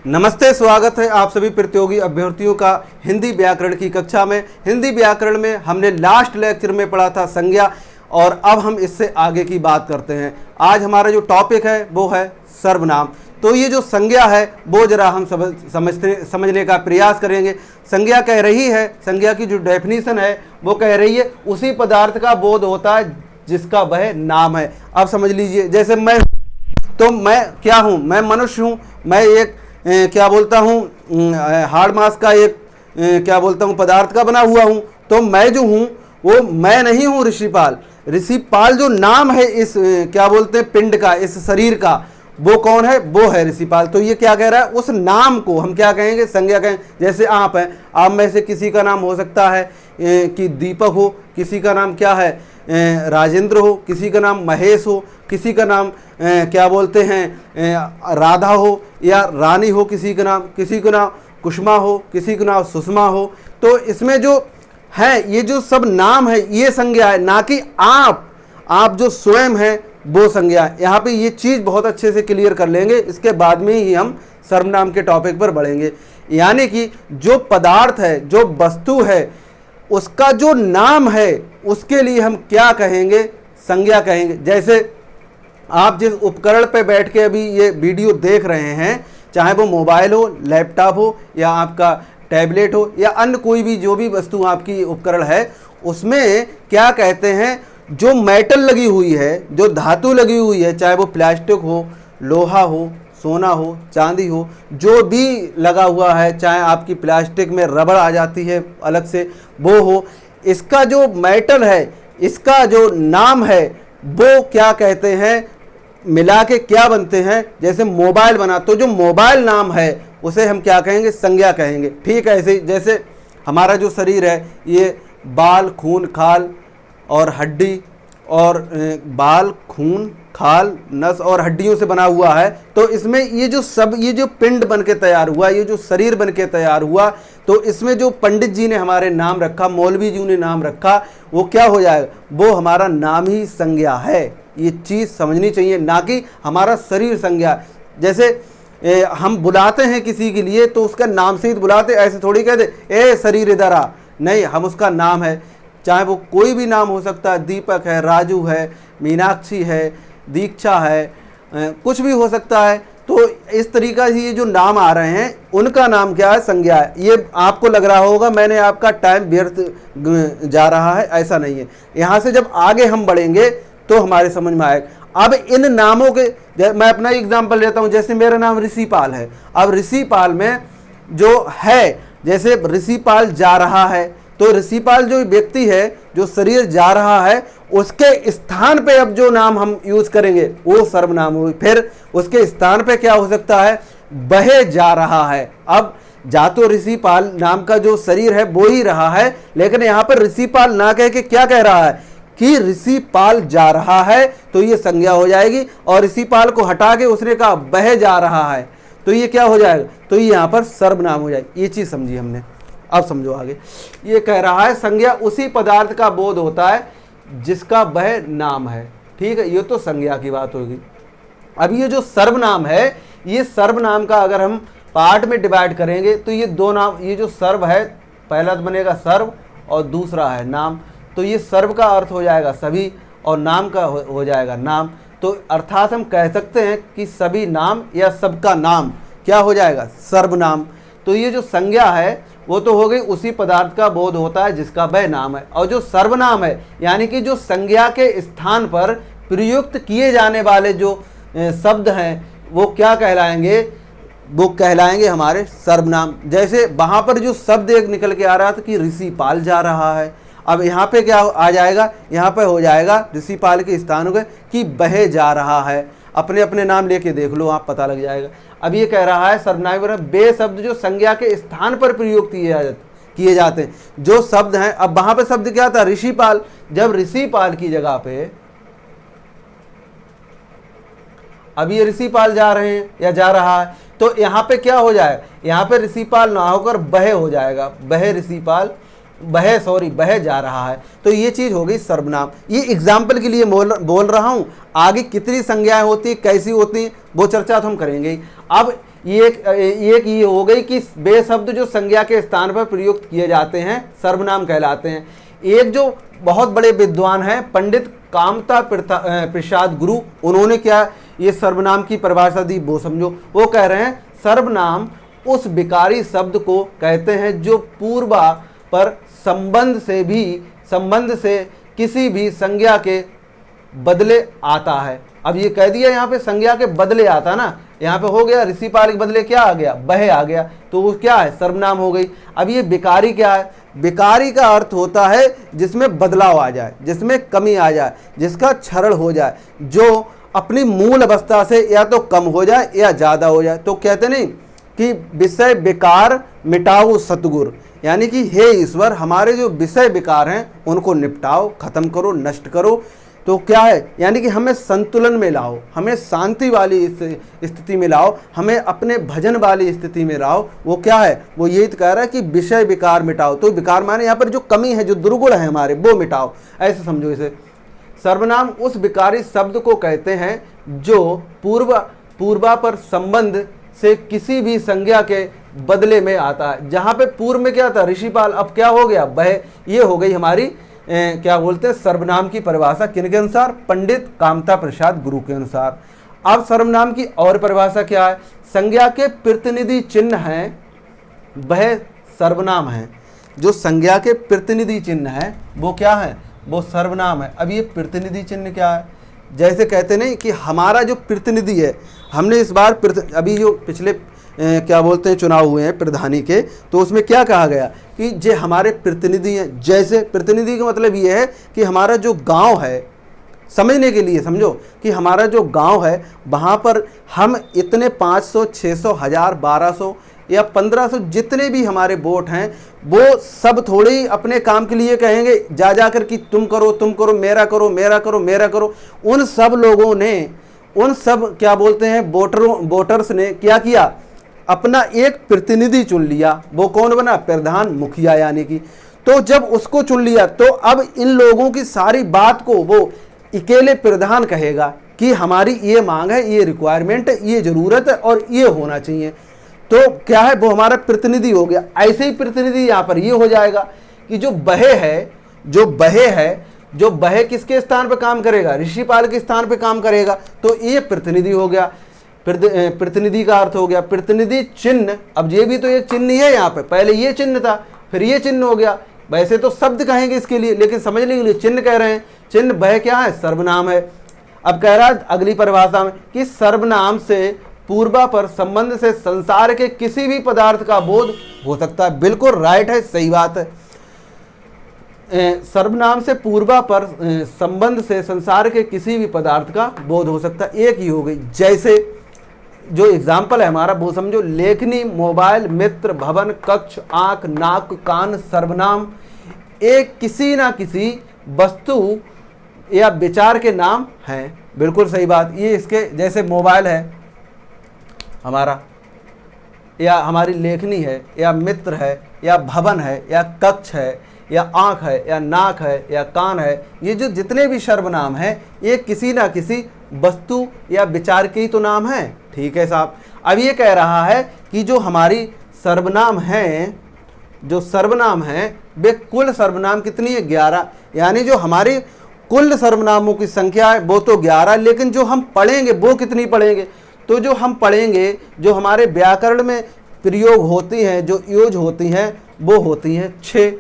नमस्ते, स्वागत है आप सभी प्रतियोगी अभ्यर्थियों का हिंदी व्याकरण की कक्षा में। हिंदी व्याकरण में हमने लास्ट लेक्चर में पढ़ा था संज्ञा, और अब हम इससे आगे की बात करते हैं। आज हमारा जो टॉपिक है वो है सर्वनाम। तो ये जो संज्ञा है वो जरा हम समझने का प्रयास करेंगे। संज्ञा कह रही है, संज्ञा की जो डेफिनेशन है वो कह रही है उसी पदार्थ का बोध होता है जिसका वह नाम है। अब समझ लीजिए, जैसे मैं, तो मैं क्या हूँ? मैं मनुष्य हूँ। मैं एक क्या बोलता हूँ, हाड़ मास का एक क्या बोलता हूँ, पदार्थ का बना हुआ हूँ। तो मैं जो हूँ वो मैं नहीं हूँ ऋषिपाल। ऋषिपाल जो नाम है इस क्या बोलते हैं पिंड का, इस शरीर का, वो कौन है? वो है ऋषिपाल। तो ये क्या कह रहा है? उस नाम को हम क्या कहेंगे? संज्ञा कहेंगे। जैसे आप हैं, आप में से किसी का नाम हो सकता है कि दीपक हो, किसी का नाम क्या है राजेंद्र हो, किसी का नाम महेश हो, किसी का नाम क्या बोलते हैं राधा हो या रानी हो, किसी का नाम कुसुमा हो, किसी का नाम सुषमा हो। तो इसमें जो है ये जो सब नाम है ये संज्ञा है, ना कि आप जो स्वयं है वो संज्ञा है। यहाँ पे ये चीज़ बहुत अच्छे से क्लियर कर लेंगे, इसके बाद में ही हम सर्वनाम के टॉपिक पर बढ़ेंगे। यानी कि जो पदार्थ है, जो वस्तु है, उसका जो नाम है उसके लिए हम क्या कहेंगे? संज्ञा कहेंगे। जैसे आप जिस उपकरण पे बैठ के अभी ये वीडियो देख रहे हैं, चाहे वो मोबाइल हो, लैपटॉप हो, या आपका टैबलेट हो, या अन्य कोई भी जो भी वस्तु आपकी उपकरण है, उसमें क्या कहते हैं, जो मेटल लगी हुई है, जो धातु लगी हुई है, चाहे वो प्लास्टिक हो, लोहा हो, सोना हो, चांदी हो, जो भी लगा हुआ है, चाहे आपकी प्लास्टिक में रबड़ आ जाती है अलग से, वो हो, इसका जो मेटल है, इसका जो नाम है वो क्या कहते हैं, मिला के क्या बनते हैं? जैसे मोबाइल बना, तो जो मोबाइल नाम है उसे हम क्या कहेंगे? संज्ञा कहेंगे। ठीक है, ऐसे जैसे हमारा जो शरीर है ये बाल, खून, खाल और हड्डी, और बाल, खून, खाल, नस और हड्डियों से बना हुआ है। तो इसमें ये जो पिंड बन के तैयार हुआ, ये जो शरीर बन के तैयार हुआ, तो इसमें जो पंडित जी ने हमारे नाम रखा, मौलवी जी ने नाम रखा, वो क्या हो जाएगा? वो हमारा नाम ही संज्ञा है। ये चीज़ समझनी चाहिए, ना कि हमारा शरीर संज्ञा। जैसे हम बुलाते हैं किसी के लिए तो उसका नाम से ही बुलाते, ऐसे थोड़ी कहते ए शरीर इधर आ। नहीं, हम उसका नाम है, चाहे वो कोई भी नाम हो सकता है, दीपक है, राजू है, मीनाक्षी है, दीक्षा है, कुछ भी हो सकता है। तो इस तरीका से ये जो नाम आ रहे हैं उनका नाम क्या है? संज्ञा है। ये आपको लग रहा होगा मैंने आपका टाइम व्यर्थ जा रहा है, ऐसा नहीं है। यहाँ से जब आगे हम बढ़ेंगे तो हमारे समझ में आएगा। अब इन नामों के, मैं अपना एग्जाम्पल लेता हूँ। जैसे मेरा नाम ऋषिपाल है। अब ऋषिपाल में जो है, जैसे ऋषिपाल जा रहा है, तो ऋषिपाल जो व्यक्ति है, जो शरीर जा रहा है, उसके स्थान पे अब जो नाम हम यूज करेंगे वो सर्वनाम हो। फिर उसके स्थान पे क्या हो सकता है? बहे जा रहा है। अब जा तो ऋषिपाल नाम का जो शरीर है वो ही रहा है, लेकिन यहाँ पर ऋषिपाल ना कह के क्या कह रहा है कि ऋषिपाल जा रहा है, तो ये संज्ञा हो जाएगी। और ऋषिपाल को हटा के उसने कहा बह जा रहा है, तो ये क्या हो जाएगा? तो ये यहाँ पर सर्वनाम हो जाएगी। ये चीज़ समझी हमने। अब समझो आगे। ये कह रहा है संज्ञा उसी पदार्थ का बोध होता है जिसका वह नाम है। ठीक है, ये तो संज्ञा की बात होगी। अब ये जो सर्वनाम है, ये सर्वनाम का अगर हम पार्ट में डिवाइड करेंगे तो ये दो नाम, ये जो सर्व है, पहला तो बनेगा सर्व और दूसरा है नाम। तो ये सर्व का अर्थ हो जाएगा सभी, और नाम का हो जाएगा नाम। तो अर्थात हम कह सकते हैं कि सभी नाम या सबका नाम क्या हो जाएगा? सर्वनाम। तो ये जो संज्ञा है वो तो हो गई उसी पदार्थ का बोध होता है जिसका वह नाम है। और जो सर्वनाम है, यानी कि जो संज्ञा के स्थान पर प्रयुक्त किए जाने वाले जो शब्द हैं वो क्या कहलाएंगे? वो कहलाएंगे हमारे सर्वनाम। जैसे वहाँ पर जो शब्द एक निकल के आ रहा था कि ऋषिपाल जा रहा है, अब यहाँ पे क्या आ जाएगा? यहाँ पे हो जाएगा ऋषिपाल के स्थान हो गए कि बहे जा रहा है। अपने अपने नाम लेके देख लो, आप पता लग जाएगा। अब ये कह रहा है सर्वनाम बे शब्द जो संज्ञा के स्थान पर प्रयोग किए जाते हैं, जो शब्द हैं। अब वहां पे शब्द क्या था? ऋषिपाल। जब ऋषिपाल की जगह पे अब ये ऋषिपाल जा रहे हैं या जा रहा है, तो यहाँ पे क्या हो जाएगा? यहाँ पे ऋषिपाल ना होकर बहे हो जाएगा। बहे ऋषिपाल, बह जा रहा है। तो ये चीज हो गई सर्वनाम। ये एग्जाम्पल के लिए बोल रहा हूं। आगे कितनी संज्ञाएं होती, कैसी होती, वो चर्चा तो हम करेंगे ही। अब एक ये हो गई कि वे शब्द जो संज्ञा के स्थान पर प्रयुक्त किए जाते हैं सर्वनाम कहलाते हैं। एक जो बहुत बड़े विद्वान हैं पंडित कामता प्रसाद गुरु, उन्होंने क्या ये सर्वनाम की परिभाषा दी, वो समझो। वो कह रहे हैं सर्वनाम उस विकारी शब्द को कहते हैं जो पूर्वा पर संबंध से किसी भी संज्ञा के बदले आता है। अब ये कह दिया यहाँ पे संज्ञा के बदले आता ना, यहाँ पे हो गया ऋषिपाल के बदले क्या आ गया, बह आ गया, तो वो क्या है, सर्वनाम हो गई। अब ये विकारी क्या है, विकारी का अर्थ होता है जिसमें बदलाव आ जाए, जिसमें कमी आ जाए, जिसका क्षरण हो जाए, जो अपनी मूल अवस्था से या तो कम हो जाए या ज़्यादा हो जाए। तो कहते नहीं कि विषय विकार मिटाओ सतगुर, यानी कि हे ईश्वर हमारे जो विषय विकार हैं उनको निपटाओ, खत्म करो, नष्ट करो। तो क्या है, यानी कि हमें संतुलन में लाओ, हमें शांति वाली स्थिति में लाओ, हमें अपने भजन वाली स्थिति में लाओ। वो क्या है, वो यही तो कह रहा है कि विषय विकार मिटाओ। तो विकार माने यहाँ पर जो कमी है, जो दुर्गुण है हमारे, वो मिटाओ, ऐसे समझो इसे। सर्वनाम उस विकारी शब्द को कहते हैं जो पूर्वा पर संबंध से किसी भी संज्ञा के बदले में आता है। जहाँ पे पूर्व में क्या था, ऋषिपाल, अब क्या हो गया, वह। ये हो गई हमारी क्या बोलते हैं सर्वनाम की परिभाषा, किनके अनुसार, पंडित कामता प्रसाद गुरु के अनुसार। अब सर्वनाम की और परिभाषा क्या है, संज्ञा के प्रतिनिधि चिन्ह हैं वह सर्वनाम है। जो संज्ञा के प्रतिनिधि चिन्ह है वो क्या है, वो सर्वनाम है। अब ये प्रतिनिधि चिन्ह क्या है, जैसे कहते नहीं कि हमारा जो प्रतिनिधि है, हमने इस बार अभी जो पिछले क्या बोलते हैं चुनाव हुए हैं प्रधानी के, तो उसमें क्या कहा गया कि जे हमारे प्रतिनिधि हैं। जैसे प्रतिनिधि का मतलब ये है कि हमारा जो गांव है, समझने के लिए समझो कि हमारा जो गांव है वहाँ पर हम इतने 500, 600, 1000, 1200 या 1500 जितने भी हमारे वोट हैं, वो सब थोड़े ही अपने काम के लिए कहेंगे जा कर कि तुम करो, मेरा करो। उन सब लोगों ने, उन सब क्या बोलते हैं वोटर्स ने क्या किया, अपना एक प्रतिनिधि चुन लिया। वो कौन बना, प्रधान मुखिया यानी कि। तो जब उसको चुन लिया तो अब इन लोगों की सारी बात को वो अकेले प्रधान कहेगा कि हमारी ये मांग है, ये रिक्वायरमेंट है, ये ज़रूरत है और ये होना चाहिए। तो क्या है, वो हमारा प्रतिनिधि हो गया। ऐसे ही प्रतिनिधि यहाँ पर ये हो जाएगा कि जो बहे किसके स्थान पर काम करेगा, ऋषिपाल के स्थान पर काम करेगा। तो ये प्रतिनिधि हो गया। प्रतिनिधि का अर्थ हो गया प्रतिनिधि चिन्ह। अब ये भी तो एक चिन्ह ही है, यहाँ पे पहले ये चिन्ह था, फिर ये चिन्ह हो गया। वैसे तो शब्द कहेंगे इसके लिए, लेकिन समझने के लिए चिन्ह कह रहे हैं। चिन्ह वह क्या है, सर्वनाम है। अब कह रहा है अगली परिभाषा में कि सर्वनाम से पूर्वा पर संबंध से संसार के किसी भी पदार्थ का बोध हो सकता है। बिल्कुल राइट है, सही बात है। सर्वनाम से पूर्वा पर संबंध से संसार के किसी भी पदार्थ का बोध हो सकता है, एक ही हो गई। जैसे जो एग्जाम्पल है हमारा वो समझो, लेखनी, मोबाइल, मित्र, भवन, कक्ष, आंख, नाक, कान सर्वनाम एक किसी ना किसी वस्तु या विचार के नाम हैं। बिल्कुल सही बात। ये इसके जैसे मोबाइल है हमारा, या हमारी लेखनी है, या मित्र है, या भवन है, या कक्ष है, या आँख है, या नाक है, या कान है, ये जो जितने भी सर्वनाम हैं ये किसी ना किसी वस्तु या विचार के ही तो नाम है। ठीक है साहब। अब ये कह रहा है कि जो हमारी सर्वनाम हैं, जो सर्वनाम हैं वे कुल सर्वनाम कितनी है, 11। यानी जो हमारी कुल सर्वनामों की संख्या है वो तो 11, लेकिन जो हम पढ़ेंगे वो कितनी पढ़ेंगे, तो जो हम पढ़ेंगे, जो हमारे व्याकरण में प्रयोग होती हैं, जो यूज होती हैं, वो होती हैं 6।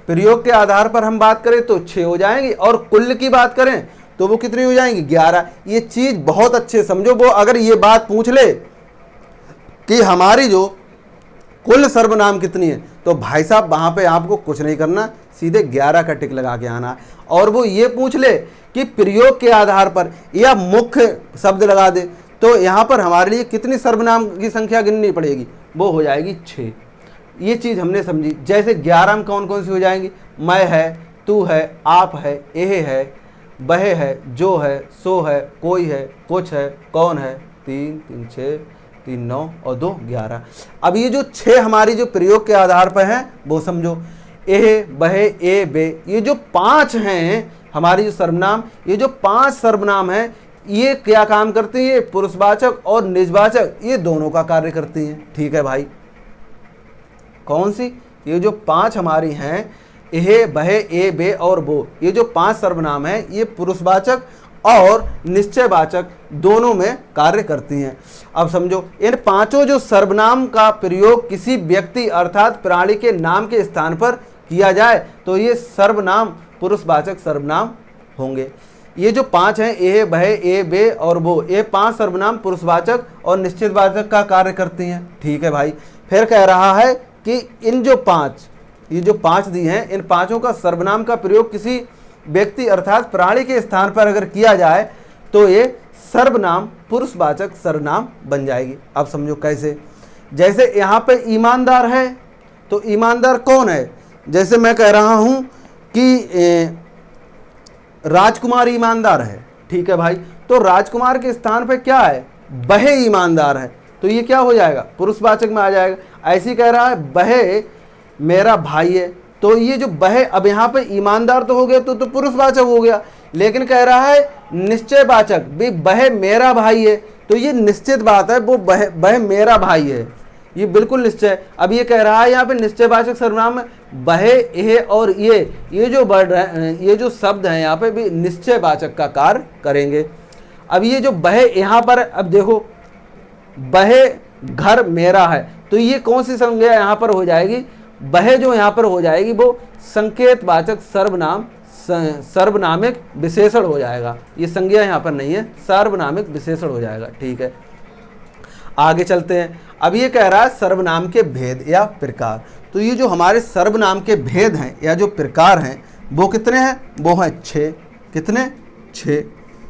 प्रयोग के आधार पर हम बात करें तो 6 हो जाएंगी, और कुल की बात करें तो वो कितनी हो जाएंगी, 11। ये चीज़ बहुत अच्छे समझो। वो अगर ये बात पूछ ले कि हमारी जो कुल सर्वनाम कितनी है, तो भाई साहब वहाँ पे आपको कुछ नहीं करना, सीधे 11 का टिक लगा के आना। और वो ये पूछ ले कि प्रयोग के आधार पर या मुख्य शब्द लगा दे, तो यहाँ पर हमारे लिए कितनी सर्वनाम की संख्या गिननी पड़ेगी, वो हो जाएगी 6। ये चीज़ हमने समझी। जैसे 11 में कौन कौन सी हो जाएंगी, मैं है, तू है, आप है, यह है, वह है, जो है, सो है, कोई है, कुछ है, कौन है, 3, 3, 6, 3, 9 और 2, 11। अब ये जो 6 हमारी जो प्रयोग के आधार पर हैं वो समझो, एह, वह, ए, बे, ये जो 5 हैं हमारी जो सर्वनाम, ये जो 5 सर्वनाम हैं ये क्या काम करती है? पुरुषवाचक और निजवाचक ये दोनों का कार्य करती हैं। ठीक है भाई, कौन सी? ये जो 5 हमारी हैं, एहे, बहे, ए, बे और बो, ये जो 5 सर्वनाम हैं ये पुरुषवाचक और निश्चयवाचक दोनों में कार्य करती हैं। अब समझो, इन पांचों जो सर्वनाम का प्रयोग किसी व्यक्ति अर्थात प्राणी के नाम के स्थान पर किया जाए तो ये सर्वनाम पुरुषवाचक सर्वनाम होंगे। ये जो 5 हैं, ए, बहे, ए, बे और बो, ये 5 सर्वनाम पुरुषवाचक और निश्चितवाचक का कार्य करती हैं। ठीक है भाई, फिर कह रहा है कि इन जो 5, ये जो 5 दी हैं, इन पांचों का सर्वनाम का प्रयोग किसी व्यक्ति अर्थात प्राणी के स्थान पर अगर किया जाए तो ये सर्वनाम पुरुषवाचक सर्वनाम बन जाएगी। अब समझो कैसे? जैसे यहाँ पे ईमानदार है, तो ईमानदार कौन है? जैसे मैं कह रहा हूँ कि राजकुमार ईमानदार है। ठीक है भाई, तो राजकुमार के स्थान पे क्या है? बहे ईमानदार है, तो ये क्या हो जाएगा? पुरुषवाचक में आ जाएगा। ऐसी कह रहा है बहे मेरा भाई है, तो ये जो बहे, अब यहाँ पे ईमानदार तो हो गया तो पुरुषवाचक हो गया, लेकिन कह रहा है निश्चयवाचक भी, बहे मेरा भाई है, तो ये निश्चित बात है, वो बहे मेरा भाई है, ये बिल्कुल निश्चय। अब ये कह रहा है यहाँ पे निश्चयवाचक सर्वनाम में बहे, ये और ये जो वर्ड है, ये जो शब्द हैं यहाँ पे भी निश्चयवाचक का कार्य करेंगे। अब ये जो बहे यहाँ पर, अब देखो बहे घर मेरा है, तो ये कौन सी संज्ञा यहाँ पर हो जाएगी? बहे जो यहाँ पर हो जाएगी वो संकेतवाचक सर्वनाम सर्वनामिक विशेषण हो जाएगा। ये संज्ञा यहाँ पर नहीं है, सर्वनामिक विशेषण हो जाएगा। ठीक है, आगे चलते हैं। अब ये कह रहा है सर्वनाम के भेद या प्रकार। तो ये जो हमारे सर्वनाम के भेद हैं या जो प्रकार हैं वो कितने हैं? वो हैं 6। कितने? 6।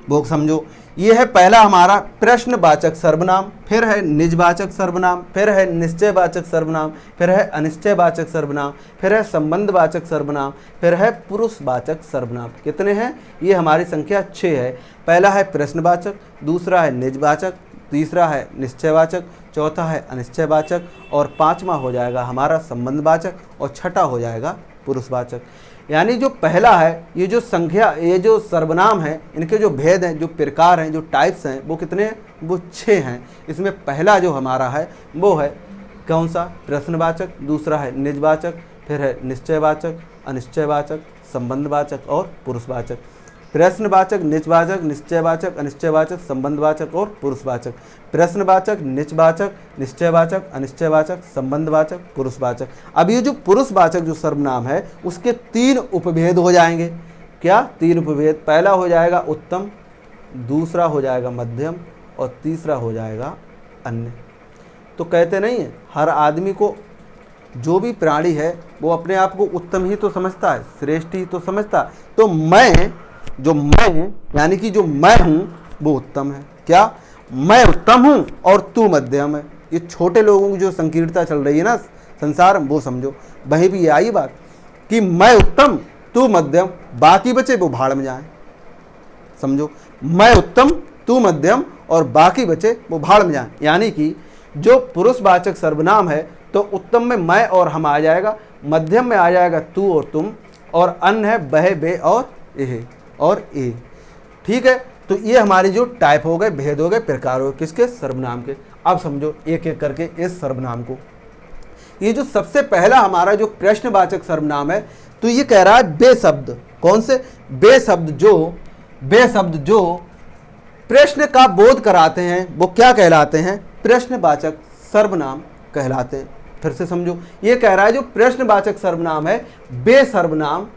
वो समझो, ये है पहला हमारा प्रश्नवाचक सर्वनाम, फिर है निजवाचक सर्वनाम, फिर है निश्चयवाचक सर्वनाम, फिर है अनिश्चयवाचक सर्वनाम, फिर है संबंधवाचक सर्वनाम, फिर है पुरुषवाचक सर्वनाम। कितने हैं? ये हमारी संख्या 6 है। पहला है प्रश्नवाचक, दूसरा है निजवाचक, तीसरा है निश्चयवाचक, चौथा है अनिश्चयवाचक और 5वां हो जाएगा हमारा संबंधवाचक और 6ठा हो जाएगा पुरुषवाचक। यानी जो पहला है, ये जो संख्या, ये जो सर्वनाम है, इनके जो भेद हैं, जो प्रकार हैं, जो टाइप्स हैं, वो कितने हैं? वो 6 हैं। इसमें पहला जो हमारा है वो है कौन सा? प्रश्नवाचक, दूसरा है निजवाचक, फिर है निश्चयवाचक, अनिश्चयवाचक, संबंधवाचक और पुरुषवाचक। प्रश्नवाचक, निजवाचक, निश्चयवाचक, अनिश्चयवाचक, संबंधवाचक और पुरुषवाचक। प्रश्नवाचक, निजवाचक, निश्चयवाचक, अनिश्चयवाचक, संबंधवाचक, पुरुषवाचक। अब ये जो पुरुषवाचक जो सर्वनाम है उसके 3 उपभेद हो जाएंगे। क्या? 3 उपभेद। पहला हो जाएगा उत्तम, दूसरा हो जाएगा मध्यम और तीसरा हो जाएगा अन्य। तो कहते नहीं है, हर आदमी को, जो भी प्राणी है वो अपने आप को उत्तम ही तो समझता है, श्रेष्ठ ही तो समझता है। तो मैं यानी कि जो मैं हूँ वो उत्तम है। क्या? मैं उत्तम हूँ और तू मध्यम है। ये छोटे लोगों की जो संकीर्णता चल रही है ना संसार में, वो समझो। वहीं भी ये आई बात कि मैं उत्तम, तू मध्यम, बाकी बचे वो भाड़ में जाएं। समझो, मैं उत्तम, तू मध्यम और बाकी बचे वो भाड़ में जाएं। यानी कि जो पुरुषवाचक सर्वनाम है तो उत्तम में मैं और हम आ जाएगा, मध्यम में आ जाएगा तू और तुम, और अन्य है बहे, बे और एहे और ए। ठीक है, तो ये हमारी जो टाइप हो गए, भेद हो गए, प्रकार हो गए किसके? सर्वनाम के। अब समझो एक एक करके इस सर्वनाम को। ये जो सबसे पहला हमारा जो प्रश्नवाचक सर्वनाम है, तो ये कह रहा है बेशब्द। कौन से? बेशब्द जो प्रश्न का बोध कराते हैं वो क्या कहलाते हैं? प्रश्नवाचक सर्वनाम कहलाते हैं। फिर से समझो, ये कह रहा है जो प्रश्नवाचक सर्वनाम है, बेसर्वनाम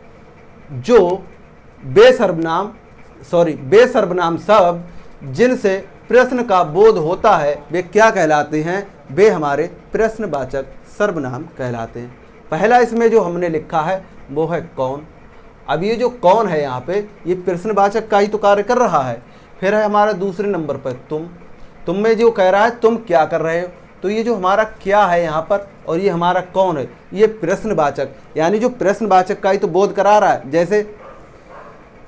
शब्द जिनसे प्रश्न का बोध होता है वे क्या कहलाते हैं? वे हमारे प्रश्नवाचक सर्वनाम कहलाते हैं। पहला इसमें जो हमने लिखा है वो है कौन। अब ये जो कौन है यहाँ पे, ये प्रश्नवाचक का ही तो कार्य कर रहा है। फिर है हमारा दूसरे नंबर पर तुम में जो कह रहा है तुम क्या कर रहे हो, तो ये जो हमारा क्या है यहाँ पर और ये हमारा कौन है, ये प्रश्नवाचक, यानी जो प्रश्नवाचक का ही तो बोध करा रहा है। जैसे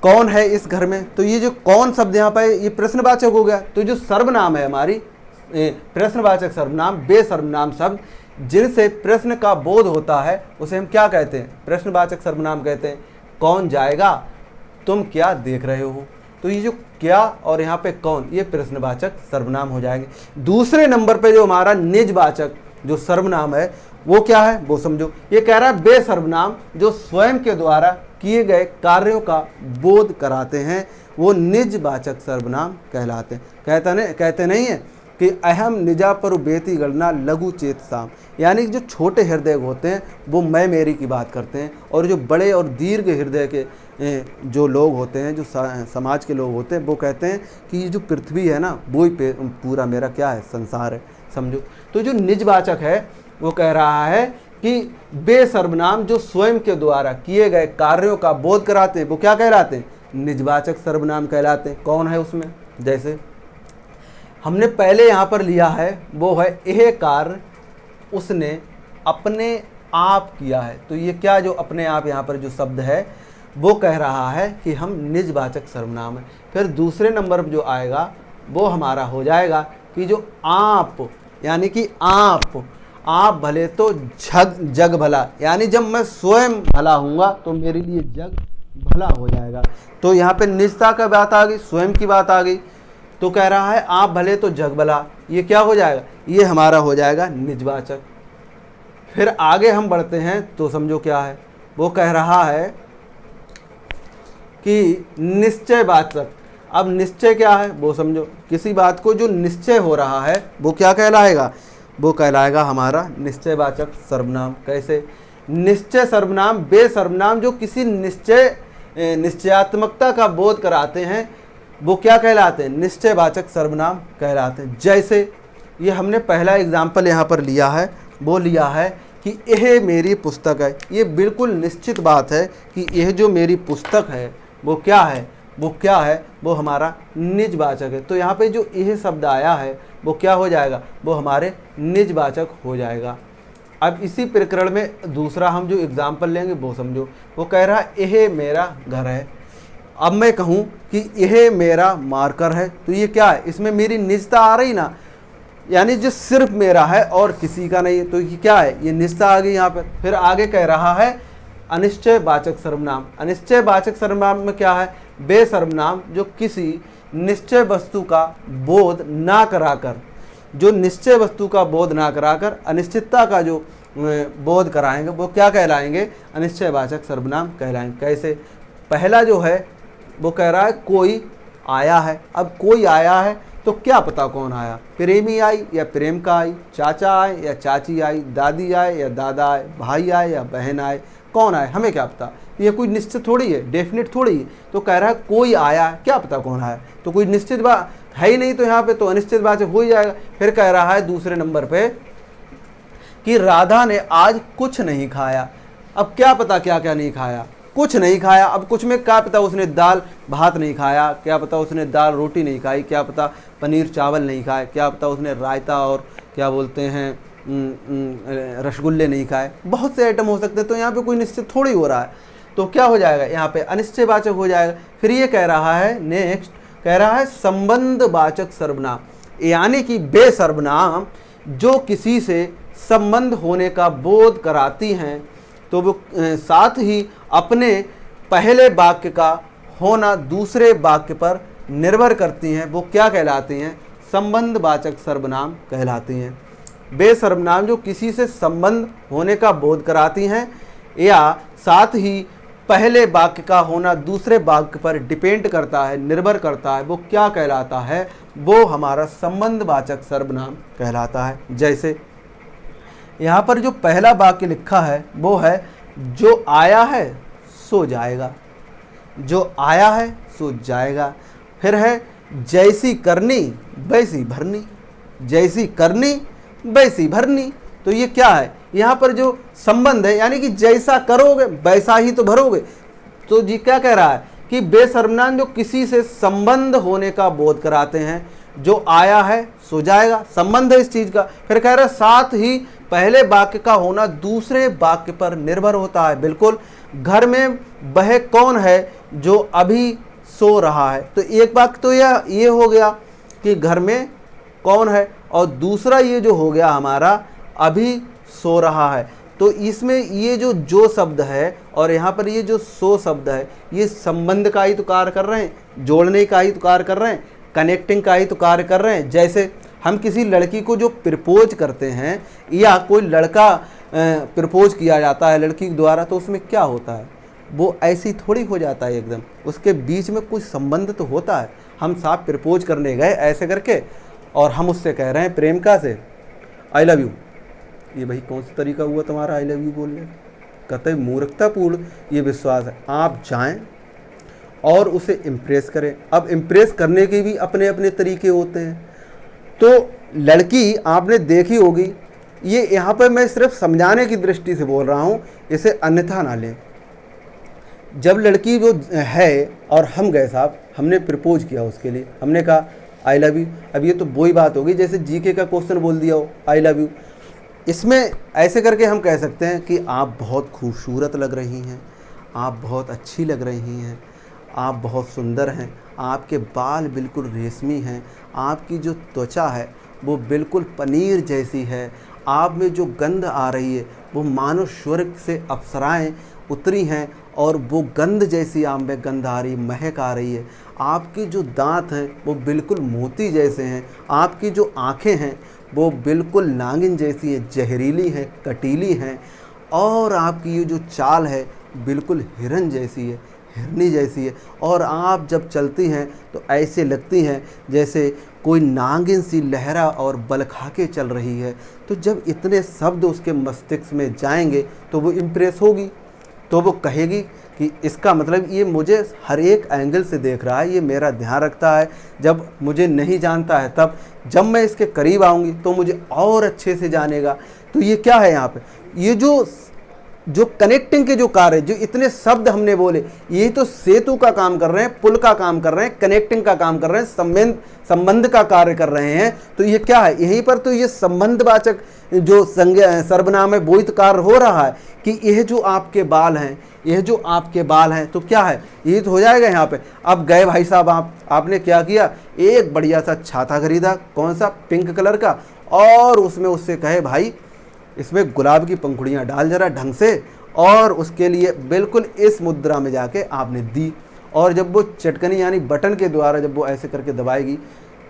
कौन है इस घर में, तो ये जो कौन शब्द यहाँ पर ये प्रश्नवाचक हो गया। तो जो सर्वनाम है हमारी प्रश्नवाचक सर्वनाम, बेसर्वनाम शब्द जिनसे प्रश्न का बोध होता है उसे हम क्या कहते हैं? प्रश्नवाचक सर्वनाम कहते हैं। कौन जाएगा, तुम क्या देख रहे हो, तो तो ये जो क्या और यहाँ पे कौन, ये प्रश्नवाचक सर्वनाम हो जाएंगे। दूसरे नंबर पे जो हमारा निजवाचक जो सर्वनाम है वो क्या है, वो समझो। ये कह रहा है वे सर्वनाम जो स्वयं के द्वारा किए गए कार्यों का बोध कराते हैं वो निजवाचक सर्वनाम कहलाते हैं। कहते नहीं है कि अहम निजा पर बेती गणना लघु चेतसाम, यानी कि जो छोटे हृदय होते हैं वो मैं मेरी की बात करते हैं, और जो बड़े और दीर्घ हृदय के जो लोग होते हैं, जो समाज के लोग होते हैं, वो कहते हैं कि ये जो पृथ्वी है ना वो ही पूरा मेरा क्या है, संसार है, समझो। तो जो निजवाचक है वो कह रहा है कि वे सर्वनाम जो स्वयं के द्वारा किए गए कार्यों का बोध कराते हैं वो क्या कहलाते हैं, निजवाचक सर्वनाम कहलाते हैं। कौन है उसमें, जैसे हमने पहले यहाँ पर लिया है वो है यह कार्य उसने अपने आप किया है। तो ये क्या जो अपने आप यहाँ पर जो शब्द है वो कह रहा है कि हम निजवाचक सर्वनाम है। फिर दूसरे नंबर पर जो आएगा वो हमारा हो जाएगा कि जो आप, यानी कि आप भले तो जग भला, यानी जब मैं स्वयं भला हूँगा तो मेरे लिए जग भला हो जाएगा। तो यहाँ पे निजता का बात आ गई, स्वयं की बात आ गई। तो कह रहा है आप भले तो जग भला, ये क्या हो जाएगा, ये हमारा हो जाएगा निजवाचक। फिर आगे हम बढ़ते हैं तो समझो क्या है, वो कह रहा है कि निश्चयवाचक। अब निश्चय क्या है वो समझो, किसी बात को जो निश्चय हो रहा है वो क्या कहलाएगा, वो कहलाएगा हमारा निश्चयवाचक सर्वनाम। कैसे, निश्चय सर्वनाम वे सर्वनाम जो किसी निश्चयात्मकता का बोध कराते हैं वो क्या कहलाते हैं, निश्चयवाचक सर्वनाम कहलाते हैं। जैसे ये हमने पहला एग्जाम्पल यहाँ पर लिया है, वो लिया है कि यह मेरी पुस्तक है। ये बिल्कुल निश्चित बात है कि यह जो मेरी पुस्तक है वो क्या है, वो हमारा निजवाचक है। तो यहाँ पे जो यह शब्द आया है वो क्या हो जाएगा, वो हमारे निजवाचक हो जाएगा। अब इसी प्रकरण में दूसरा हम जो एग्जाम्पल लेंगे वो समझो, वो कह रहा है यह मेरा घर है। अब मैं कहूँ कि यह मेरा मार्कर है, तो ये क्या है, इसमें मेरी निजता आ रही ना, यानी जो सिर्फ मेरा है और किसी का नहीं है, तो ये क्या है, ये निजता आ गई यहाँ पर। फिर आगे कह रहा है अनिश्चयवाचक सर्वनाम। अनिश्चयवाचक सर्वनाम में क्या है, वे सर्वनाम जो किसी निश्चय वस्तु का बोध ना कराकर, जो निश्चय वस्तु का बोध ना कराकर अनिश्चितता का जो बोध कराएंगे वो क्या कहलाएंगे, अनिश्चयवाचक सर्वनाम कहलाएंगे। कैसे, पहला जो है वो कह रहा है कोई आया है। अब कोई आया है तो क्या पता कौन आया, प्रेमी आई या प्रेम का आई, चाचा आए या चाची आई, दादी आए या दादा आए, भाई आए या बहन आए, कौन आए हमें क्या पता, ये कोई निश्चित थोड़ी है, डेफिनेट थोड़ी है। तो कह रहा है कोई आया, क्या पता कौन आया, तो कोई निश्चित बात है ही नहीं, तो यहाँ पे तो अनिश्चित बात हो ही जाएगा। फिर कह रहा है दूसरे नंबर पे कि राधा ने आज कुछ नहीं खाया। अब क्या पता क्या क्या नहीं खाया, कुछ नहीं खाया। अब कुछ में क्या पता, उसने दाल भात नहीं खाया, क्या पता उसने दाल रोटी नहीं खाई, क्या पता पनीर चावल नहीं खाए, क्या पता उसने रायता और क्या बोलते हैं रसगुल्ले नहीं खाए। बहुत से आइटम हो सकते हैं, तो यहाँ पे कोई निश्चित थोड़ी हो रहा है, तो क्या हो जाएगा, यहाँ पे अनिश्चयवाचक हो जाएगा। फिर ये कह रहा है नेक्स्ट, कह रहा है संबंधवाचक सर्वनाम, यानी कि वे सर्वनाम जो किसी से संबंध होने का बोध कराती हैं, तो वो साथ ही अपने पहले वाक्य का होना दूसरे वाक्य पर निर्भर करती हैं, वो क्या कहलाती हैं, संबंधवाचक सर्वनाम कहलाती हैं। वे सर्वनाम जो किसी से संबंध होने का बोध कराती हैं या साथ ही पहले वाक्य का होना दूसरे वाक्य पर डिपेंड करता है, निर्भर करता है, वो क्या कहलाता है, वो हमारा संबंधवाचक सर्वनाम कहलाता है। जैसे यहाँ पर जो पहला वाक्य लिखा है वो है जो आया है सो जाएगा, जो आया है सो जाएगा। फिर है जैसी करनी वैसी भरनी, जैसी करनी वैसी भरनी। तो ये क्या है, यहाँ पर जो संबंध है, यानी कि जैसा करोगे वैसा ही तो भरोगे। तो जी क्या कह रहा है कि वे सर्वनाम जो किसी से संबंध होने का बोध कराते हैं, जो आया है सो जाएगा, संबंध है इस चीज का। फिर कह रहा है साथ ही पहले वाक्य का होना दूसरे वाक्य पर निर्भर होता है। बिल्कुल, घर में वह कौन है जो अभी सो रहा है, तो एक वाक्य तो ये हो गया कि घर में कौन है, और दूसरा ये जो हो गया हमारा अभी सो रहा है। तो इसमें ये जो शब्द है और यहाँ पर ये जो सो शब्द है, ये संबंध का ही तो कार्य कर रहे हैं, जोड़ने का ही तो कार्य कर रहे हैं, कनेक्टिंग का ही तो कार्य कर रहे हैं। जैसे हम किसी लड़की को जो प्रपोज करते हैं या कोई लड़का प्रपोज किया जाता है लड़की द्वारा, तो उसमें क्या होता है, वो ऐसी थोड़ी हो जाता है एकदम, उसके बीच में कुछ संबंध तो होता है। हम साफ प्रपोज करने गए ऐसे करके और हम उससे कह रहे हैं प्रेमिका से आई लव यू, ये भाई कौन सा तरीका हुआ तुम्हारा आई लव यू बोलने? कतई मूर्खतापूर्ण ये विश्वास है। आप जाएं और उसे इम्प्रेस करें। अब इम्प्रेस करने के भी अपने अपने तरीके होते हैं। तो लड़की आपने देखी होगी, ये यहाँ पर मैं सिर्फ समझाने की दृष्टि से बोल रहा हूँ, इसे अन्यथा ना लें। जब लड़की वो है और हम गए साहब, हमने प्रपोज किया उसके लिए, हमने कहा आई लव यू। अब ये तो वही बात होगी जैसे जीके का क्वेश्चन बोल दिया हो आई लव यू। इसमें ऐसे करके हम कह सकते हैं कि आप बहुत खूबसूरत लग रही हैं, आप बहुत अच्छी लग रही हैं, आप बहुत सुंदर हैं, आपके बाल बिल्कुल रेशमी हैं, आपकी जो त्वचा है वो बिल्कुल पनीर जैसी है, आप में जो गंध आ रही है वो मानो स्वर्ग से अप्सराएं उतरी हैं और वो गंध जैसी आप में गंध आ रही, महक आ रही है। आपके जो दांत हैं वो बिल्कुल मोती जैसे हैं, आपकी जो आँखें हैं वो बिल्कुल नागिन जैसी है, जहरीली हैं, कटीली हैं, और आपकी ये जो चाल है बिल्कुल हिरन जैसी है, हिरनी जैसी है, और आप जब चलती हैं तो ऐसे लगती हैं जैसे कोई नागिन सी लहरा और बल खा के चल रही है। तो जब इतने शब्द उसके मस्तिष्क में जाएंगे तो वो इम्प्रेस होगी, तो वो कहेगी कि इसका मतलब ये मुझे हर एक एंगल से देख रहा है, ये मेरा ध्यान रखता है, जब मुझे नहीं जानता है तब जब मैं इसके करीब आऊँगी तो मुझे और अच्छे से जानेगा। तो ये क्या है यहाँ पे, ये जो कनेक्टिंग के जो कार्य, जो इतने शब्द हमने बोले, यही तो सेतु का काम कर रहे हैं, पुल का काम कर रहे हैं, कनेक्टिंग का काम कर रहे हैं, संबंध का कार्य कर रहे हैं। तो ये क्या है, यहीं पर तो ये संबंधवाचक जो संज्ञा सर्वनाम है वो तो कार्य हो रहा है कि यह जो आपके बाल हैं, यह जो आपके बाल हैं, तो क्या है, ये तो हो जाएगा यहाँ पे। अब गए भाई साहब, आपने क्या किया, एक बढ़िया सा छाता खरीदा, कौन सा, पिंक कलर का, और उसमें उससे कहे भाई इसमें गुलाब की पंखुड़ियाँ डाल जरा ढंग से, और उसके लिए बिल्कुल इस मुद्रा में जाके आपने दी। और जब वो चटकनी यानी बटन के द्वारा जब वो ऐसे करके दबाएगी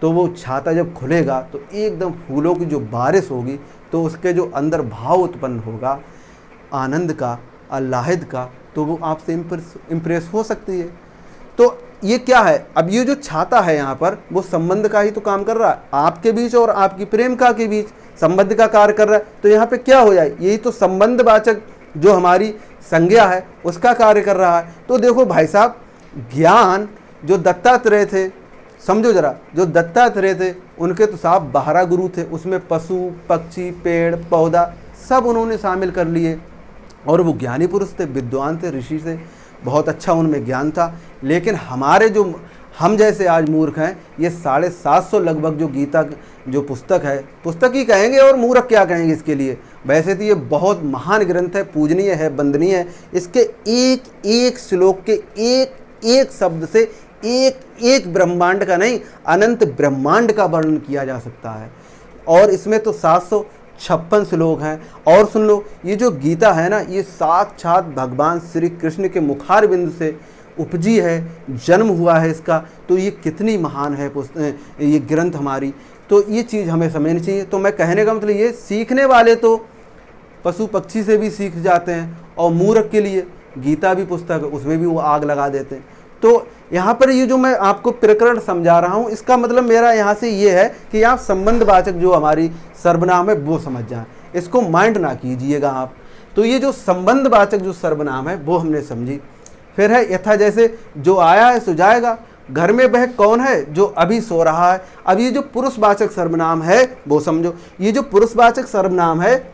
तो वो छाता जब खुलेगा तो एकदम फूलों की जो बारिश होगी, तो उसके जो अंदर भाव उत्पन्न होगा आनंद का, आह्लाद का, तो वो आपसे इम्प्रेस हो सकती है। तो ये क्या है, अब ये जो छाता है यहाँ पर वो संबंध का ही तो काम कर रहा है, आपके बीच और आपकी प्रेमिका के बीच संबंध का कार्य कर रहा है। तो यहाँ पे क्या हो जाए, यही तो संबंधवाचक जो हमारी संज्ञा है उसका कार्य कर रहा है। तो देखो भाई साहब, ज्ञान जो दत्तात्रेय थे, समझो जरा, जो दत्तात्रेय थे उनके तो साहब 12 गुरु थे, उसमें पशु पक्षी पेड़ पौधा सब उन्होंने शामिल कर लिए, और वो ज्ञानी पुरुष थे, विद्वान थे, ऋषि से बहुत अच्छा उनमें ज्ञान था। लेकिन हमारे जो हम जैसे आज मूर्ख हैं, ये 750 लगभग जो गीता जो पुस्तक है, पुस्तक ही कहेंगे और मूर्ख क्या कहेंगे इसके लिए, वैसे तो ये बहुत महान ग्रंथ है, पूजनीय है, वंदनीय है। इसके एक एक श्लोक के एक एक शब्द से एक एक ब्रह्मांड का नहीं, अनंत ब्रह्मांड का वर्णन किया जा सकता है। और इसमें तो 756 श्लोक हैं। और सुन लो, ये जो गीता है ना, ये साक्षात भगवान श्री कृष्ण के मुखार बिंदु से उपजी है, जन्म हुआ है इसका। तो ये कितनी महान है ये ग्रंथ हमारी, तो ये चीज़ हमें समझनी चाहिए। तो मैं कहने का मतलब ये, सीखने वाले तो पशु पक्षी से भी सीख जाते हैं, और मूर्ख के लिए गीता भी पुस्तक है, उसमें भी वो आग लगा देते हैं। तो यहाँ पर ये जो मैं आपको प्रकरण समझा रहा हूँ, इसका मतलब मेरा यहाँ से ये है कि आप संबंधवाचक जो हमारी सर्वनाम है वो समझ जाएं, इसको माइंड ना कीजिएगा आप। तो ये जो संबंधवाचक जो सर्वनाम है वो हमने समझी। फिर है यथा, जैसे जो आया है सो जाएगा, घर में वह कौन है जो अभी सो रहा है। अब ये जो पुरुषवाचक सर्वनाम है वो समझो, ये जो पुरुषवाचक सर्वनाम है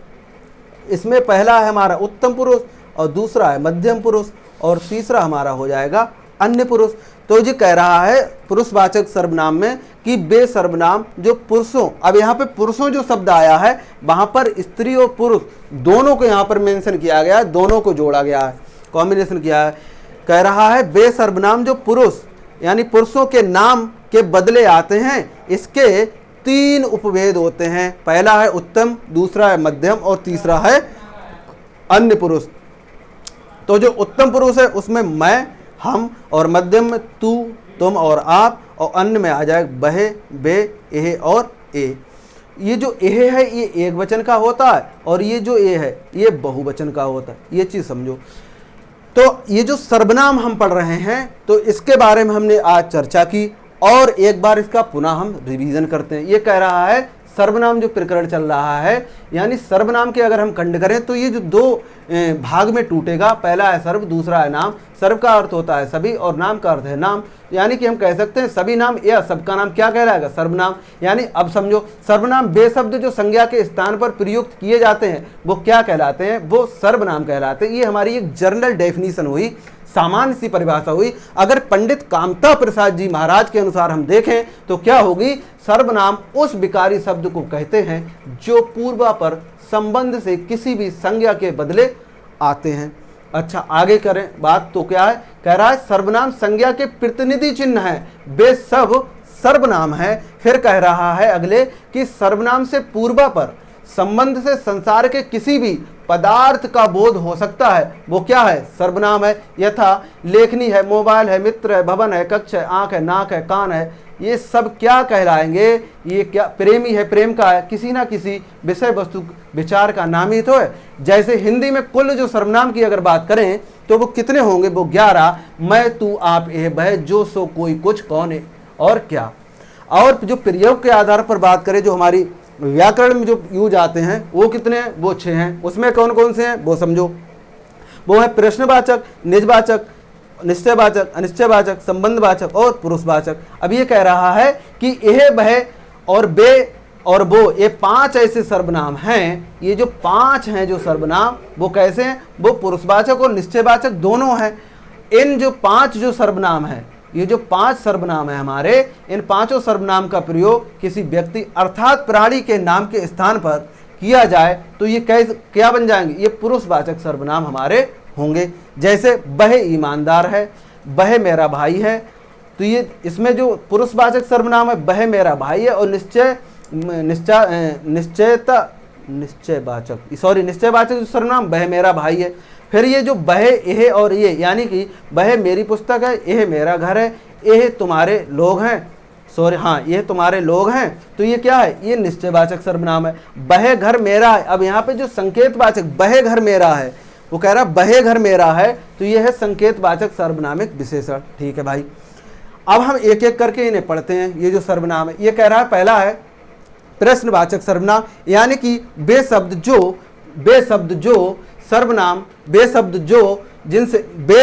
इसमें पहला है हमारा उत्तम पुरुष, और दूसरा है मध्यम पुरुष, और तीसरा हमारा हो जाएगा अन्य पुरुष। तो ये कह रहा है पुरुषवाचक सर्वनाम में कि वे सर्वनाम जो पुरुषों, अब यहाँ पे पुरुषों जो शब्द आया है वहाँ पर स्त्री और पुरुष दोनों को यहाँ पर मेंशन किया गया है, दोनों को जोड़ा गया है, कॉम्बिनेशन किया है। कह रहा है वे सर्वनाम जो पुरुष यानी पुरुषों के नाम के बदले आते हैं, इसके 3 उपभेद होते हैं। पहला है उत्तम, दूसरा है मध्यम, और तीसरा है अन्य पुरुष। तो जो उत्तम पुरुष है उसमें मैं, हम, और मध्यम में तू, तुम और आप, और अन्य में आ जाए बहे, बे, एह और ए। ये जो एह है ये एक वचन का होता है और ये जो ए है ये बहुवचन का होता है, ये चीज़ समझो। तो ये जो सर्वनाम हम पढ़ रहे हैं तो इसके बारे में हमने आज चर्चा की और एक बार इसका पुनः हम रिवीजन करते हैं। ये कह रहा है सर्वनाम जो प्रकरण चल रहा है, यानी सर्वनाम के अगर हम खंड करें तो ये जो दो भाग में टूटेगा, पहला है सर्व, दूसरा है नाम। सर्व का अर्थ होता है सभी और नाम का अर्थ है नाम, यानी कि हम कह सकते हैं सभी नाम या सबका नाम क्या कहलाएगा, सर्वनाम। यानी अब समझो सर्वनाम वे शब्द जो संज्ञा के स्थान पर प्रयुक्त किए जाते हैं वो क्या कहलाते हैं, वो सर्वनाम कहलाते हैं। ये हमारी एक जनरल डेफिनेशन हुई, सामान्य सी परिभाषा हुई। अगर पंडित कामता प्रसाद जी महाराज के अनुसार हम देखें तो क्या होगी, सर्वनाम उस विकारी शब्द को कहते हैं जो पूर्वापर संबंध से किसी भी संज्ञा के बदले आते हैं। अच्छा आगे करें बात तो क्या है, कह रहा है सर्वनाम संज्ञा के प्रतिनिधि चिन्ह है, वे सब सर्वनाम है। फिर कह रहा है अगले कि सर्वनाम से पूर्वापर संबंध से संसार के किसी भी पदार्थ का बोध हो सकता है, वो क्या है, सर्वनाम है। यथा लेखनी है, मोबाइल है, मित्र है, भवन है, कक्ष है, आंख है, नाक है, कान है, ये सब क्या कहलाएंगे, ये क्या, प्रेमी है, प्रेम का है, किसी ना किसी विषय वस्तु विचार का नाम ही तो है। जैसे हिंदी में कुल जो सर्वनाम की अगर बात करें तो वो कितने होंगे, वो 11, मैं तू आप एह वह जो सो कोई कुछ कौन है और क्या। और जो प्रयोग के आधार पर बात करें जो हमारी व्याकरण में जो यूज आते हैं वो कितने हैं, वो 6 हैं। उसमें कौन कौन से हैं वो समझो, वो है प्रश्नवाचक, निजवाचक, निश्चयवाचक, अनिश्चयवाचक, संबंधवाचक और पुरुषवाचक। अब ये कह रहा है कि यह वह और बे और वो, ये 5 ऐसे सर्वनाम हैं। ये जो 5 हैं जो सर्वनाम वो कैसे हैं, वो पुरुषवाचक और निश्चयवाचक दोनों हैं। इन जो 5 जो सर्वनाम हैं, ये जो 5 सर्वनाम है हमारे, इन 5 सर्वनाम का प्रयोग किसी व्यक्ति अर्थात प्राणी के नाम के स्थान पर किया जाए तो ये कैसे क्या बन जाएंगे, ये पुरुषवाचक सर्वनाम हमारे होंगे। जैसे वह ईमानदार है, वह मेरा भाई है, तो ये इसमें जो पुरुषवाचक सर्वनाम है वह मेरा भाई है और निश्चयवाचक जो सर्वनाम वह मेरा भाई है। फिर ये जो वह, यह और ये, यानी कि वह मेरी पुस्तक है, यह मेरा घर है, यह तुम्हारे लोग हैं, ये तुम्हारे लोग हैं, तो ये क्या है, ये निश्चयवाचक सर्वनाम है। वह घर मेरा है, अब यहाँ पे जो संकेतवाचक वह घर मेरा है, वो कह रहा वह घर मेरा है, तो ये है संकेतवाचक सर्वनामिक विशेषण। ठीक है भाई, अब हम एक एक करके इन्हें पढ़ते हैं। ये जो सर्वनाम है, ये कह रहा है पहला है प्रश्नवाचक सर्वनाम, यानी कि वे शब्द जो सर्वनाम, वे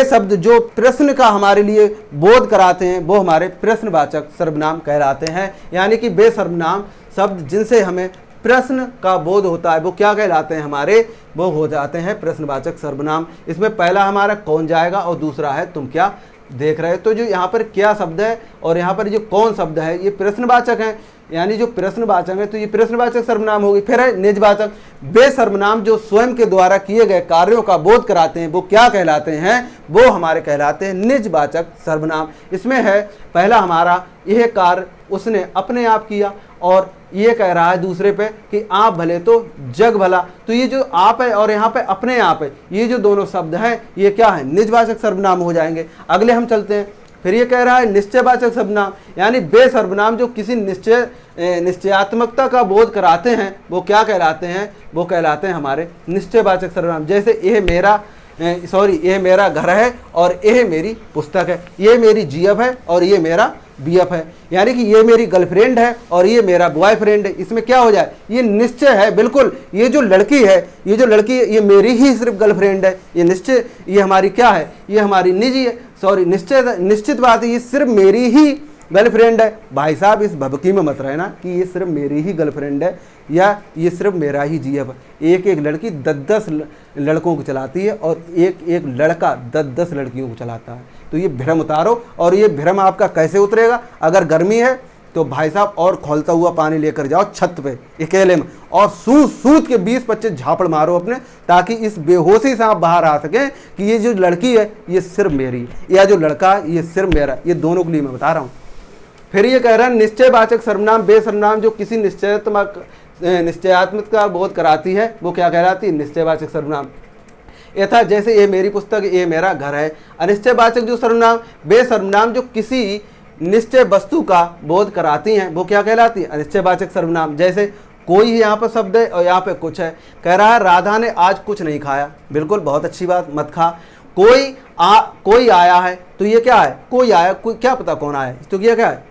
शब्द जो प्रश्न का हमारे लिए बोध कराते हैं वो हमारे प्रश्नवाचक सर्वनाम कहलाते हैं। यानी कि वे सर्वनाम शब्द जिनसे हमें प्रश्न का बोध होता है वो क्या कहलाते हैं हमारे, वो हो जाते हैं प्रश्नवाचक सर्वनाम। इसमें पहला हमारा कौन जाएगा और दूसरा है तुम क्या देख रहे हो। तो जो यहाँ पर क्या शब्द है और यहाँ पर जो कौन शब्द है ये प्रश्नवाचक है, यानी जो प्रश्नवाचक है तो ये प्रश्नवाचक सर्वनाम होगी। फिर है निजवाचक, वे सर्वनाम जो स्वयं के द्वारा किए गए कार्यों का बोध कराते हैं वो क्या कहलाते हैं, वो हमारे कहलाते हैं निजवाचक सर्वनाम। इसमें है पहला हमारा यह कार्य उसने अपने आप किया और ये कह रहा है दूसरे पे कि आप भले तो जग भला, तो ये जो आप है और यहाँ पे अपने आप है, ये जो दोनों शब्द हैं ये क्या है, निजवाचक सर्वनाम हो जाएंगे। अगले हम चलते हैं, फिर ये कह रहा है निश्चयवाचक सर्वनाम, यानी वे सर्वनाम जो किसी निश्चयात्मकता का बोध कराते हैं वो क्या कहलाते हैं, वो कहलाते हैं हमारे निश्चयवाचक सर्वनाम। जैसे यह मेरा घर है और यह मेरी पुस्तक है, ये मेरी जीएफ है और ये मेरा बीएफ है, यानी कि ये मेरी गर्लफ्रेंड है और ये मेरा बॉयफ्रेंड है। इसमें क्या हो जाए, ये निश्चय है बिल्कुल, ये जो लड़की है ये मेरी ही सिर्फ गर्लफ्रेंड है, ये निश्चय, ये हमारी क्या है, ये हमारी निजी है, निश्चित बात है, ये सिर्फ मेरी ही गर्लफ्रेंड है। भाई साहब इस भबकी में मत रहना कि ये सिर्फ मेरी ही गर्लफ्रेंड है या ये सिर्फ मेरा ही जीएफ है। एक लड़की 10-10 लड़कों को चलाती है और एक लड़का 10-10 लड़कियों को चलाता है। तो ये भ्रम उतारो, और ये भ्रम आपका कैसे उतरेगा, अगर गर्मी है तो भाई साहब और खौलता हुआ पानी लेकर जाओ छत पे अकेले में और सूत के 20-25 झापड़ मारो अपने, ताकि इस बेहोशी से आप बाहर आ सकें कि ये जो लड़की है ये सिर्फ मेरी या जो लड़का है ये सिर्फ मेरा। ये दोनों के लिए मैं बता रहा हूँ। फिर ये कह रहा है निश्चयवाचक सर्वनाम, वे सर्वनाम जो किसी निश्चयात्मक का बोध कराती है वो क्या कहलाती है, निश्चयवाचक सर्वनाम। यथा जैसे ये मेरी पुस्तक, ये मेरा घर है। अनिश्चयवाचक जो सर्वनाम, वे सर्वनाम जो किसी निश्चय वस्तु का बोध कराती हैं वो क्या कहलाती है? अनिश्चयवाचक सर्वनाम। जैसे कोई यहाँ पर शब्द है और यहाँ पे कुछ है, कह रहा है राधा ने आज कुछ नहीं खाया, बिल्कुल बहुत अच्छी बात, मत खा। कोई आया है, तो ये क्या है? कोई आया, कोई क्या पता कौन आया, तो ये क्या है?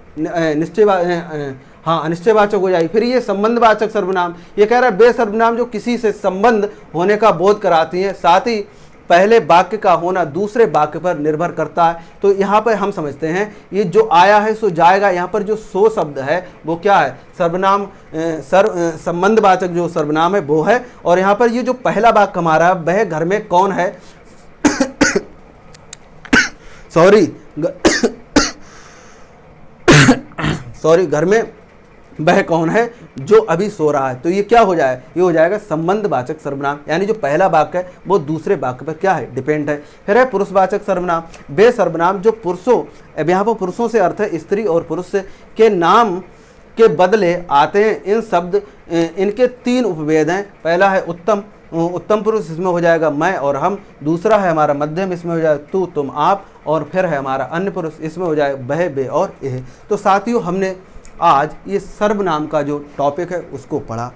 अनिश्चयवाचक हो जाएगी। फिर ये संबंधवाचक सर्वनाम, ये कह रहा है वे सर्वनाम जो किसी से संबंध होने का बोध कराती हैं, साथ ही पहले वाक्य का होना दूसरे वाक्य पर निर्भर करता है। तो यहाँ पर हम समझते हैं ये जो आया है सो जाएगा, यहाँ पर जो सो शब्द है वो क्या है? सर्वनाम, संबंधवाचक जो सर्वनाम है वो है। और यहाँ पर ये जो पहला वाक्य हमारा है, वह घर में कौन है सॉरी घर में वह कौन है जो अभी सो रहा है, तो ये क्या हो जाए? ये हो जाएगा संबंधवाचक सर्वनाम, यानी जो पहला वाक्य है वो दूसरे वाक्य पर क्या है? डिपेंड है। फिर है पुरुषवाचक सर्वनाम, वे सर्वनाम जो पुरुषों, अब यहाँ पर पुरुषों से अर्थ है स्त्री और पुरुष के नाम के बदले आते हैं। इन शब्द इनके 3 उपभेद हैं। पहला है उत्तम, उत्तम पुरुष, इसमें हो जाएगा मैं और हम। दूसरा है हमारा मध्यम, इसमें हो जाएगा तू तुम आप। और फिर है हमारा अन्य पुरुष, इसमें हो जाएगा वह वे और यह। तो साथियों हमने आज ये सर्वनाम का जो टॉपिक है उसको पढ़ा।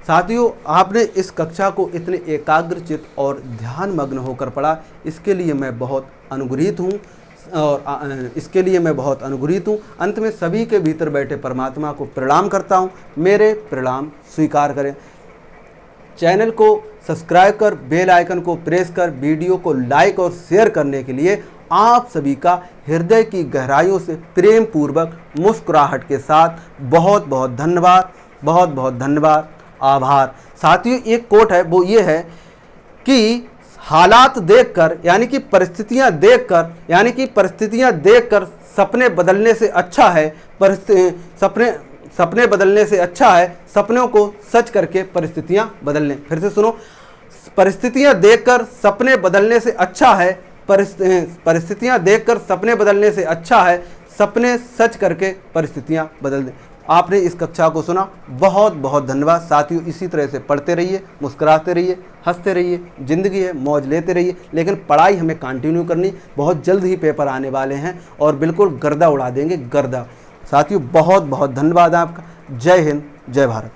साथियों आपने इस कक्षा को इतने एकाग्रचित और ध्यानमग्न होकर पढ़ा, इसके लिए मैं बहुत अनुग्रहित हूँ अंत में सभी के भीतर बैठे परमात्मा को प्रणाम करता हूँ। मेरे प्रणाम स्वीकार करें। चैनल को सब्सक्राइब कर बेल आइकन को प्रेस कर वीडियो को लाइक और शेयर करने के लिए आप सभी का हृदय की गहराइयों से प्रेम पूर्वक मुस्कुराहट के साथ बहुत बहुत धन्यवाद, बहुत बहुत धन्यवाद, आभार। साथियों एक कोट है वो ये है कि हालात देखकर यानी कि परिस्थितियां देखकर सपने बदलने से अच्छा है सपने बदलने से अच्छा है सपनों को सच करके परिस्थितियां बदल लें। फिर से सुनो, परिस्थितियां देखकर सपने बदलने से अच्छा है परिस्थितियां देखकर सपने बदलने से अच्छा है सपने सच करके परिस्थितियां बदल दें। आपने इस कक्षा को सुना, बहुत बहुत धन्यवाद। साथियों इसी तरह से पढ़ते रहिए, मुस्कुराते रहिए, हंसते रहिए, ज़िंदगी है मौज लेते रहिए, लेकिन पढ़ाई हमें कंटिन्यू करनी। बहुत जल्द ही पेपर आने वाले हैं और बिल्कुल गर्दा उड़ा देंगे, गर्दा। साथियों बहुत बहुत धन्यवाद आपका। जय हिंद, जय भारत।